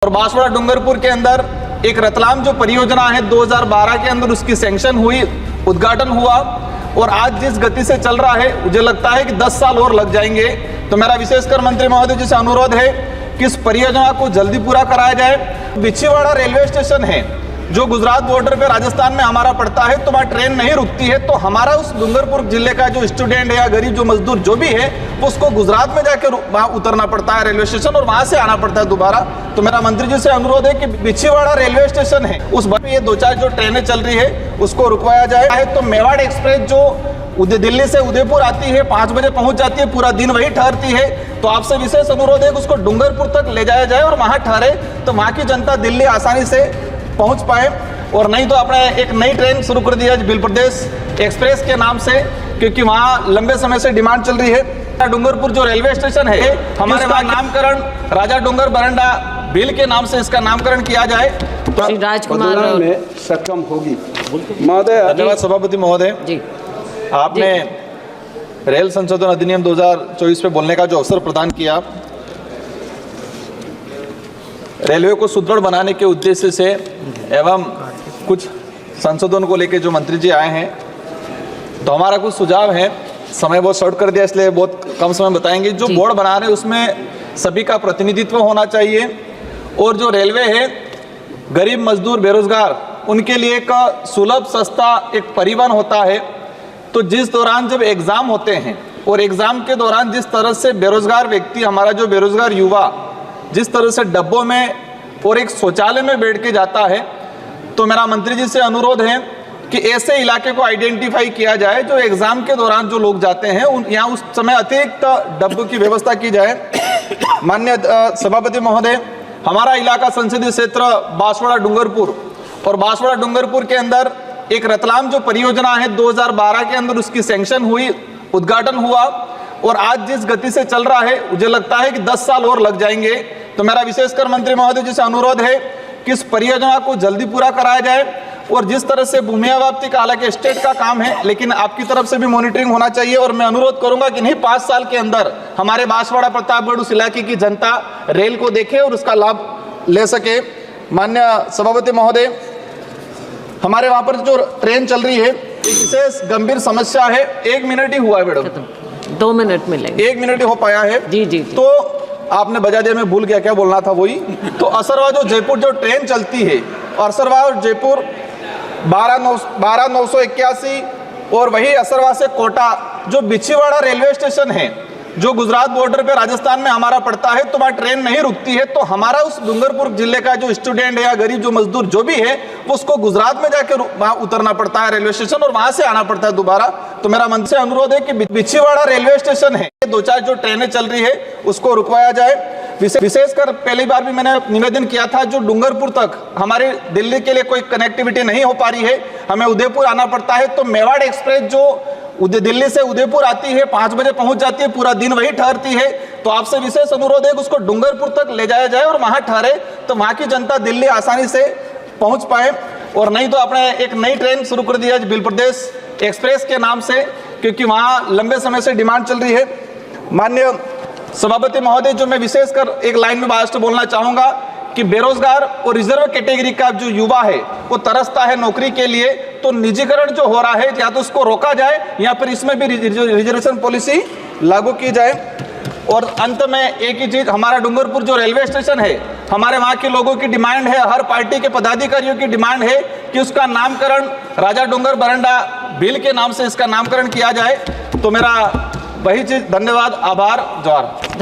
और बांसवाड़ा डूंगरपुर के अंदर एक रतलाम जो परियोजना है 2012 के अंदर उसकी सैंक्शन हुई, उद्घाटन हुआ और आज जिस गति से चल रहा है मुझे लगता है कि 10 साल और लग जाएंगे। तो मेरा विशेषकर मंत्री महोदय जी से अनुरोध है कि इस परियोजना को जल्दी पूरा कराया जाए। बिछीवाड़ा रेलवे स्टेशन है जो गुजरात बॉर्डर पे राजस्थान में हमारा पड़ता है, तो वहाँ ट्रेन नहीं रुकती है, तो हमारा उस डूंगरपुर जिले का जो स्टूडेंट है या गरीब जो मजदूर जो भी है उसको गुजरात में जाकर वहाँ उतरना पड़ता है रेलवे स्टेशन और वहाँ से आना पड़ता है दोबारा। तो मेरा मंत्री जी से अनुरोध है कि बिछीवाड़ा रेलवे स्टेशन है उस पर ये 2-4 जो ट्रेनें चल रही है उसको रुकवाया जाए। तो मेवाड़ एक्सप्रेस जो दिल्ली से उदयपुर आती है 5 बजे पहुंच जाती है, पूरा दिन वही ठहरती है। तो आपसे विशेष अनुरोध है कि उसको डूंगरपुर तक ले जाया जाए और वहाँ ठहरे तो वहाँ की जनता दिल्ली आसानी से पहुंच पाए। और नहीं तो अपने एक नई ट्रेन शुरू कर दी है बिल प्रदेश एक्सप्रेस के नाम से, क्योंकि वहाँ लंबे समय से डिमांड चल रही है। डूंगरपुर जो रेलवे स्टेशन है हमारे वहाँ नामकरण राजा डूंगर बरंडा बिल के नाम से इसका नामकरण किया जाए तो राजकुमार में सक्षम होगी। महोदय, धन्यवाद सभापति महोदय जी। आपने रेल संशोधन अधिनियम 2024 पे बोलने का जो अवसर प्रदान किया, रेलवे को सुदृढ़ बनाने के उद्देश्य से एवं कुछ संशोधन को लेकर जो मंत्री जी आए हैं, तो हमारा कुछ सुझाव है। समय बहुत शॉर्ट कर दिया इसलिए बहुत कम समय बताएंगे। जो बोर्ड बना रहे हैं उसमें सभी का प्रतिनिधित्व होना चाहिए और जो रेलवे है गरीब मजदूर बेरोजगार उनके लिए एक सुलभ सस्ता एक परिवहन होता है। तो जिस दौरान जब एग्ज़ाम होते हैं और एग्ज़ाम के दौरान जिस तरह से बेरोजगार व्यक्ति हमारा जो बेरोजगार युवा जिस तरह से डब्बों में और एक शौचालय में बैठ के जाता है, तो मेरा मंत्री जी से अनुरोध है कि ऐसे इलाके को आइडेंटिफाई किया जाए जो एग्जाम के दौरान जो लोग जाते हैं यहाँ उस समय अतिरिक्त डब्बों की व्यवस्था की जाए। माननीय सभापति महोदय, हमारा इलाका संसदीय क्षेत्र बांसवाड़ा डूंगरपुर और बांसवाड़ा डूंगरपुर के अंदर एक रतलाम जो परियोजना है 2012 के अंदर उसकी सैंक्शन हुई, उद्घाटन हुआ और आज जिस गति से चल रहा है मुझे लगता है कि 10 साल और लग जाएंगे। तो मेरा विशेषकर मंत्री महोदय जी से अनुरोध है कि इस परियोजना को जल्दी पूरा कराया जाए और जिस तरह से भूमि अवाप्ति का हालांकि स्टेट का काम है लेकिन आपकी तरफ से भी मॉनिटरिंग होना चाहिए। और मैं अनुरोध करूंगा कि नहीं 5 साल के अंदर हमारे बांसवाड़ा प्रतापगढ़ उस इलाके की जनता रेल को देखे और उसका लाभ ले सके। माननीय सभापति महोदय, हमारे वहाँ पर जो ट्रेन चल रही है एक विशेष गंभीर समस्या है। 1 मिनट ही हुआ है मैडम, 2 मिनट मिलेंगे। 1 मिनट ही हो पाया है जी जी। तो आपने बजा दिया, मैं भूल गया क्या बोलना था वही। तो असरवा जो जयपुर जो ट्रेन चलती है असरवा और जयपुर 12,981 और वही असरवा से कोटा जो बिछीवाड़ा रेलवे स्टेशन है जो गुजरात बॉर्डर पे राजस्थान में हमारा पड़ता है, तो वहाँ ट्रेन नहीं रुकती है। तो हमारा उस डूंगरपुर जिले का जो स्टूडेंट है या गरीब जो मजदूर जो भी है वो उसको गुजरात में जाकर वहाँ उतरना पड़ता है रेलवे स्टेशन और वहाँ से आना पड़ता है दोबारा। तो मेरा मंत्री से अनुरोध है कि बिछीवाड़ा रेलवे स्टेशन है 2-4 जो ट्रेनें चल रही है उसको रुकवाया जाए। विशेषकर पहली बार भी मैंने निवेदन किया था जो डूंगरपुर तक हमारे दिल्ली के लिए कोई कनेक्टिविटी नहीं हो पा रही है, हमें उदयपुर आना पड़ता है। तो मेवाड़ एक्सप्रेस जो दिल्ली से उदयपुर आती है 5 बजे पहुंच जाती है, पूरा दिन वही ठहरती है। तो आपसे विशेष अनुरोध है कि उसको डूंगरपुर तक ले जाया जाए और वहां ठहरे तो वहां की जनता दिल्ली आसानी से पहुंच पाए। और नहीं तो अपने एक नई ट्रेन शुरू कर दी है बिल प्रदेश एक्सप्रेस के नाम से, क्योंकि वहाँ लंबे समय से डिमांड चल रही है। माननीय सभापति महोदय, जो मैं विशेषकर एक लाइन में बात बोलना चाहूँगा कि बेरोजगार और रिजर्व कैटेगरी का जो युवा है वो तरसता है नौकरी के लिए, तो निजीकरण जो हो रहा है या तो उसको रोका जाए या फिर इसमें भी रिजर्वेशन पॉलिसी लागू की जाए। और अंत में एक ही चीज, हमारा डूंगरपुर जो रेलवे स्टेशन है हमारे वहाँ के लोगों की डिमांड है, हर पार्टी के पदाधिकारियों की डिमांड है कि उसका नामकरण राजा डूंगर बरंडा बिल के नाम से इसका नामकरण किया जाए। तो मेरा वही चीज, धन्यवाद, आभार, जोहार।